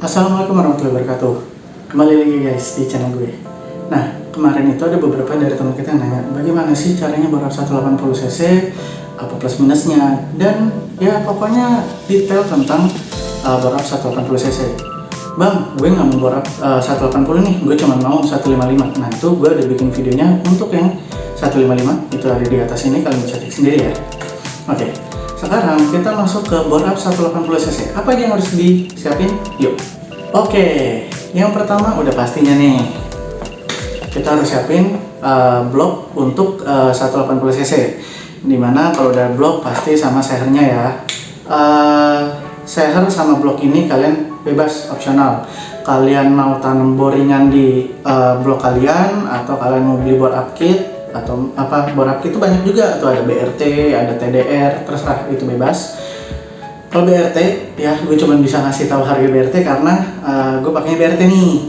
Assalamualaikum warahmatullahi wabarakatuh. Kembali lagi guys di channel gue. Nah, kemarin itu ada beberapa dari teman kita yang nanya, bagaimana sih caranya bor up 180 cc, apa plus minusnya, dan ya pokoknya detail tentang bor up 180 cc. Bang, gue nggak mau bor up 180 nih, gue cuma mau 155. Nah, itu gue udah bikin videonya untuk yang 155, itu ada di atas ini, kalian bisa cek sendiri ya. Oke, sekarang kita masuk ke bor up 180 cc. Apa aja yang harus disiapin? Yuk. Oke, yang pertama udah pastinya nih, kita harus siapin blok untuk 180 cc. Dimana kalau udah blok pasti sama sehernya ya. Seher sama blok ini kalian bebas, opsional. Kalian mau tanam boringan di blok kalian, atau kalian mau beli bor up kit, atau apa, bor up kit itu banyak juga, atau ada BRT, ada TDR, terserah, itu bebas. Kalau BRT ya gue cuma bisa ngasih tahu harga BRT karena gue pakainya BRT nih.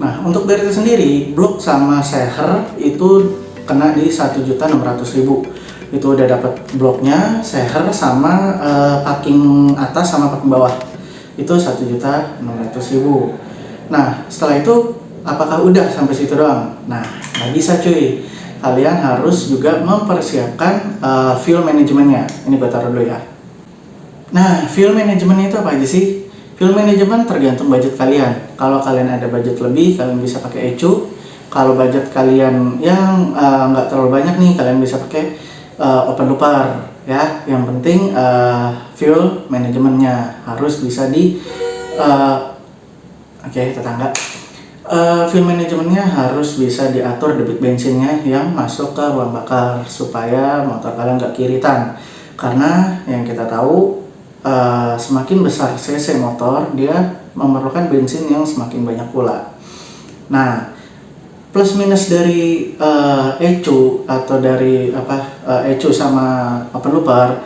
Nah, untuk BRT sendiri blok sama seher itu kena di 1.600.000. Itu udah dapat bloknya, seher sama packing atas sama packing bawah itu 1.600.000. Nah, setelah itu apakah udah sampai situ doang? Nah, nggak bisa cuy. Kalian harus juga mempersiapkan fuel manajemennya. Ini gue taruh dulu ya. Nah, fuel manajemennya itu apa aja sih? Fuel manajemen tergantung budget kalian. Kalau kalian ada budget lebih, kalian bisa pakai ECU. Kalau budget kalian yang nggak terlalu banyak nih, kalian bisa pakai open looper ya. Yang penting fuel manajemennya harus bisa tetangga. Fuel manajemennya harus bisa diatur debit bensinnya yang masuk ke ruang bakar supaya motor kalian nggak kiritan. Karena yang kita tahu semakin besar cc motor, dia memerlukan bensin yang semakin banyak pula. Nah, plus minus dari ECU atau dari ECU sama open looper,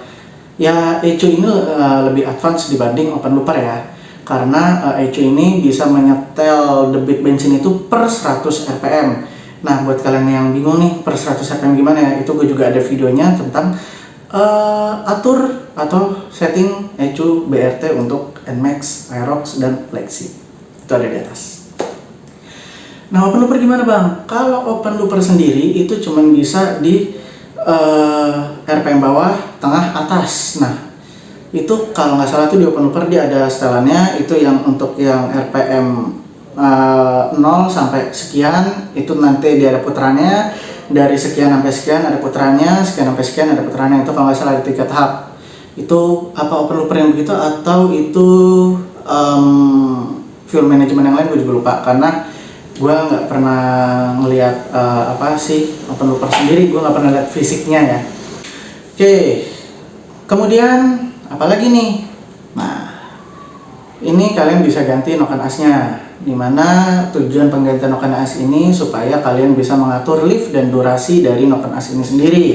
ya ECU ini lebih advance dibanding open looper ya. Karena ECU ini bisa menyetel debit bensin itu per 100 rpm. Nah, buat kalian yang bingung nih per 100 rpm gimana ya, itu gue juga ada videonya tentang atur atau setting ECU BRT untuk NMAX, Aerox, dan Lexi. Itu ada di atas. Nah, open looper gimana bang? Kalau open looper sendiri itu cuma bisa di RPM bawah, tengah, atas. Nah, itu kalau nggak salah tuh di open looper dia ada setelannya. Itu yang untuk yang RPM 0 sampai sekian, itu nanti dia ada putarannya. Dari sekian sampai sekian ada putarannya, sekian sampai sekian ada putarannya. Itu kalau nggak salah ada 3 tahap. Itu apa open looper yang begitu, atau itu fuel management yang lain gue juga lupa, karena gue nggak pernah ngelihat open looper sendiri, gue nggak pernah lihat fisiknya ya. Oke, kemudian apalagi nih? Nah, ini kalian bisa ganti noken asnya. Dimana tujuan penggantian noken as ini supaya kalian bisa mengatur lift dan durasi dari noken as ini sendiri,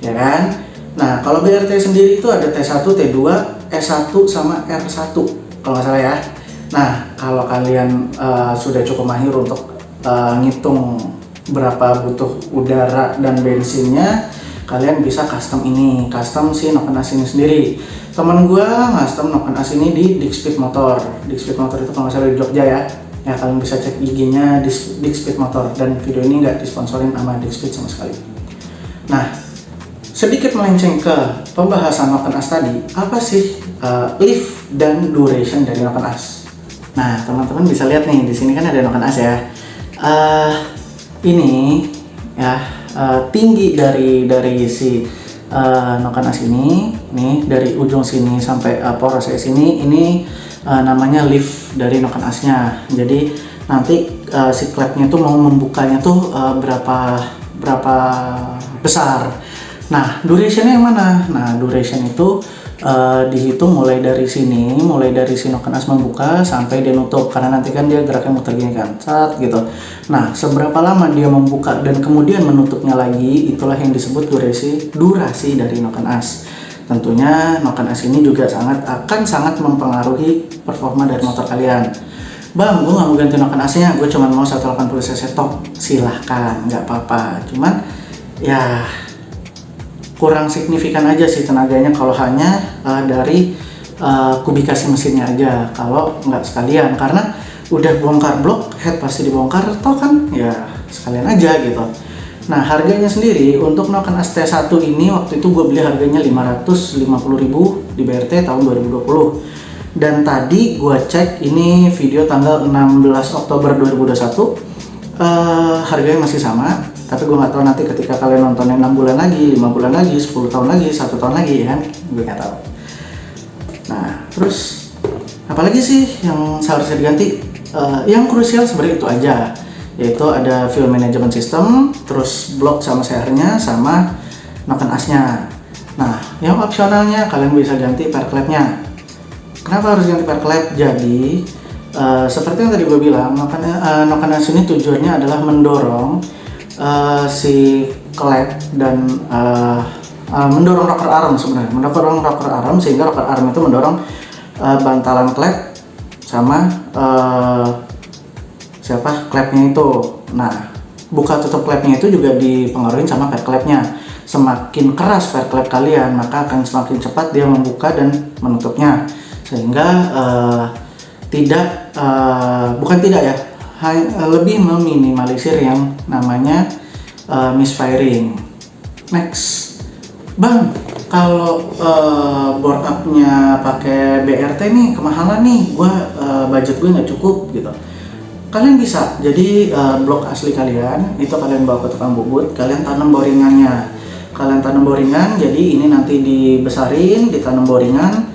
ya kan? Nah, kalau BRT sendiri itu ada T1, T2, S1 sama R1 kalau nggak salah ya. Nah, kalau kalian sudah cukup mahir untuk ngitung berapa butuh udara dan bensinnya, kalian bisa custom si noken as ini sendiri. Temen gue custom noken as ini di Digspeed Motor. Digspeed Motor itu kalau nggak salah di Jogja ya. Ya, kalian bisa cek IG-nya Digspeed Motor, dan video ini nggak disponsorin sama Digspeed sama sekali. Nah, sedikit melenceng ke pembahasan noken as tadi, apa sih lift dan duration dari noken as? Nah, teman-teman bisa lihat nih, di sini kan ada noken as ya. Ini ya tinggi dari si noken as ini, nih dari ujung sini sampai poros sini, ini namanya lift dari noken asnya. Jadi nanti si klepnya tuh mau membukanya tuh berapa besar. Nah, durationnya yang mana? Nah, duration itu dihitung mulai dari si noken as membuka sampai dia nutup, karena nanti kan dia geraknya muter gini kan, saat gitu. Nah, seberapa lama dia membuka dan kemudian menutupnya lagi, itulah yang disebut durasi dari noken as. Tentunya noken as ini juga akan sangat mempengaruhi performa dari motor kalian. Bang, gue nggak mau ganti noken asnya, gue cuma mau 180 cc top. Silahkan, nggak apa-apa. Cuman ya kurang signifikan aja sih tenaganya kalau hanya dari kubikasi mesinnya aja kalau nggak sekalian, karena udah bongkar blok head pasti dibongkar toh kan, ya sekalian aja gitu. Nah harganya sendiri untuk Noken ST1 ini waktu itu gue beli harganya 550.000 di BRT tahun 2020, dan tadi gue cek ini video tanggal 16 Oktober 2021, harganya masih sama. Tapi gue nggak tahu nanti ketika kalian nontonnya 6 bulan lagi, 5 bulan lagi, 10 tahun lagi, 1 tahun lagi ya kan, gue nggak tahu. Nah terus apalagi sih yang seharusnya diganti? Yang krusial sebenarnya itu aja, yaitu ada fuel management system, terus blok sama CR-nya, sama Noken as-nya. Nah yang opsionalnya kalian bisa ganti pair clamp-nya. Kenapa harus ganti pair clamp? Jadi seperti yang tadi gue bilang, Noken as ini tujuannya adalah mendorong si clamp dan mendorong rocker arm sebenarnya, mendorong rocker arm, sehingga rocker arm itu mendorong bantalan clamp sama klepnya itu. Nah buka tutup klepnya itu juga dipengaruhi sama pair clamp-nya. Semakin keras pair clamp kalian, maka akan semakin cepat dia membuka dan menutupnya, sehingga lebih meminimalisir yang namanya misfiring. Next, Bang, kalau board up-nya pakai BRT nih kemahalan nih, budget gue nggak cukup gitu. Kalian bisa, jadi blok asli kalian itu kalian bawa ke tukang bubut, kalian tanam boringannya. Kalian tanam boringan, jadi ini nanti dibesarin, ditanam boringan,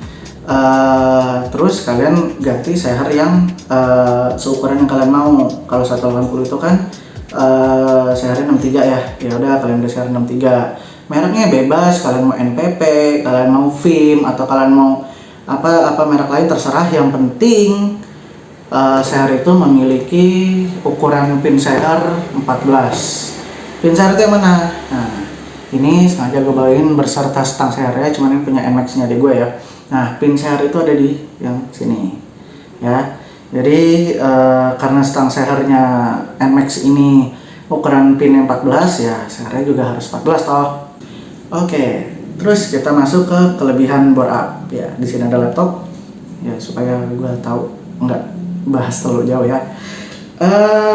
terus kalian ganti seher yang seukuran yang kalian mau. Kalau 180 itu kan sehernya 63 ya. Ya udah kalian beli seher 63. Mereknya bebas, kalian mau NPP, kalian mau VIM, atau kalian mau apa merek lain terserah. Yang penting seher itu memiliki ukuran pin seher 14. Pin seher itu yang mana? Nah ini sengaja gue bawain berserta stang sehernya, cuman ini punya NMAX nya di gue ya. Nah pin seher itu ada di yang sini ya. Jadi karena stang sehernya NMAX ini ukuran pin 14, ya sehernya juga harus 14 toh. Oke, terus kita masuk ke kelebihan bore up ya. Di sini ada laptop ya supaya gue tahu nggak bahas terlalu jauh ya.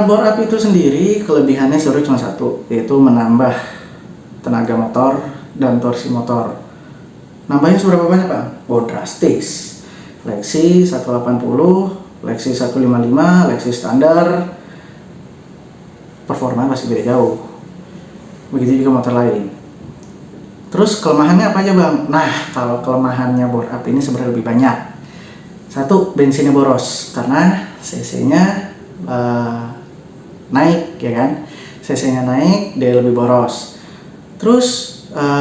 Bore up itu sendiri kelebihannya sebenarnya cuma satu, yaitu menambah tenaga motor dan torsi motor. Nambahnya seberapa banyak Bang? Oh drastis. Lexi 180, Lexi 155, Lexi standar, performa masih beda jauh. Begitu juga motor lain. Terus kelemahannya apa aja Bang? Nah kalau kelemahannya bore up ini sebenarnya lebih banyak. Satu, bensinnya boros karena cc-nya naik ya kan. Cc-nya naik, dia lebih boros. Terus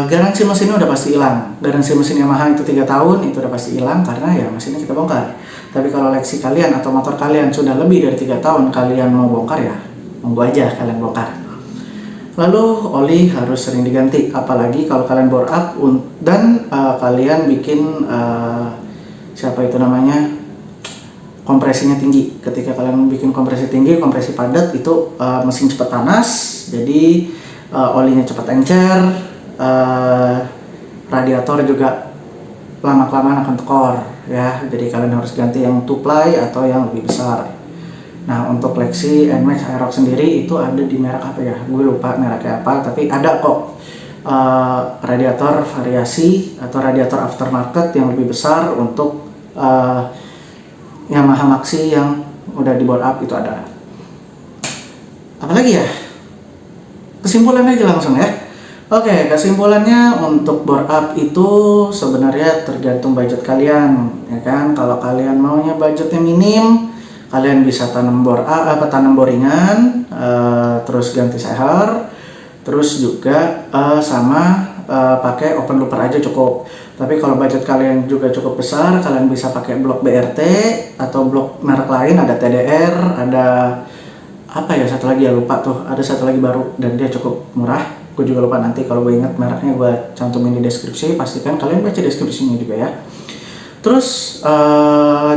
garansi mesinnya udah pasti hilang. Garansi mesin Yamaha itu 3 tahun, itu udah pasti hilang karena ya mesinnya kita bongkar. Tapi kalau Lexi kalian atau motor kalian sudah lebih dari 3 tahun, kalian mau bongkar ya monggo aja kalian bongkar. Lalu oli harus sering diganti, apalagi kalau kalian bore up dan kalian bikin kompresinya tinggi. Ketika kalian bikin kompresi tinggi, kompresi padat, itu mesin cepat panas, jadi olinya cepat encer, radiator juga lama-kelamaan akan tekor ya. Jadi kalian harus ganti yang 2-ply atau yang lebih besar. Nah untuk Lexi NMAX Aerox sendiri itu ada di merek apa ya? Gue lupa mereknya apa, tapi ada kok radiator variasi atau radiator aftermarket yang lebih besar untuk Yamaha Maxi yang udah di bore up itu ada. Apalagi ya? Kesimpulannya aja langsung ya. Oke, kesimpulannya untuk bore up itu sebenarnya tergantung budget kalian, ya kan? Kalau kalian maunya budgetnya minim, kalian bisa tanam boringan, terus ganti seher, terus juga pakai open looper aja cukup. Tapi kalau budget kalian juga cukup besar, kalian bisa pakai blok BRT atau blok merek lain, ada TDR, ada apa ya satu lagi ya lupa tuh, ada satu lagi baru dan dia cukup murah. Gue juga lupa, nanti kalau gue ingat mereknya gue cantumin di deskripsi, pastikan kalian baca deskripsinya juga ya. Terus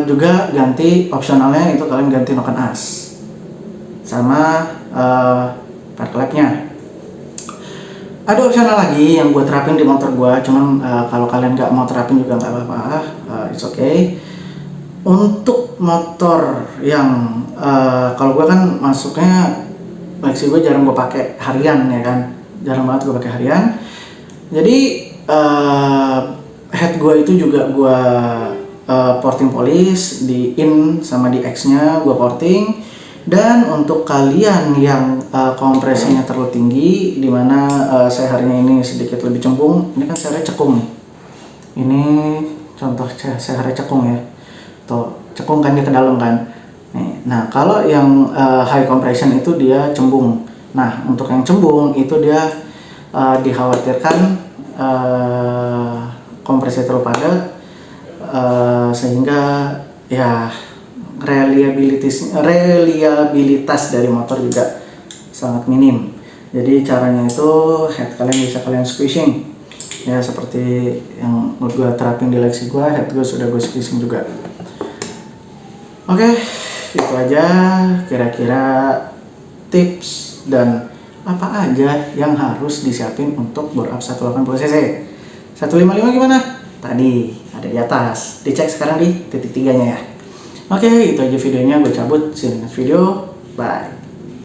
juga ganti opsionalnya itu kalian ganti Noken as sama pair clamp-nya. Ada opsional lagi yang gue terapin di motor gue, cuman kalau kalian nggak mau terapin juga nggak apa-apa, it's okay. Untuk motor yang kalau gue kan masuknya Lexi gue jarang gue pakai harian ya kan, jarang banget gue pakai harian. Jadi head gue itu juga gue porting polish di in sama di X-nya gue porting. Dan untuk kalian yang kompresinya terlalu tinggi, dimana sehernya ini sedikit lebih cembung, ini kan sehernya cekung nih. Ini contoh sehernya cekung ya, tuh cekung kan dia ke dalam kan. Nih, nah kalau yang high compression itu dia cembung. Nah untuk yang cembung itu dia dikhawatirkan kompresi terlalu padat, sehingga ya reliabilitas dari motor juga sangat minim. Jadi caranya itu head kalian bisa kalian squishing ya, seperti yang gue terapin di Lexi gue, head gue sudah gue squishing juga. Oke, itu aja kira-kira tips dan apa aja yang harus disiapin untuk bore up 180cc. 155 gimana? Tadi ada di atas, dicek sekarang di titik 3 nya ya. Oke, itu aja videonya, gue cabut. See you in the next video. Bye.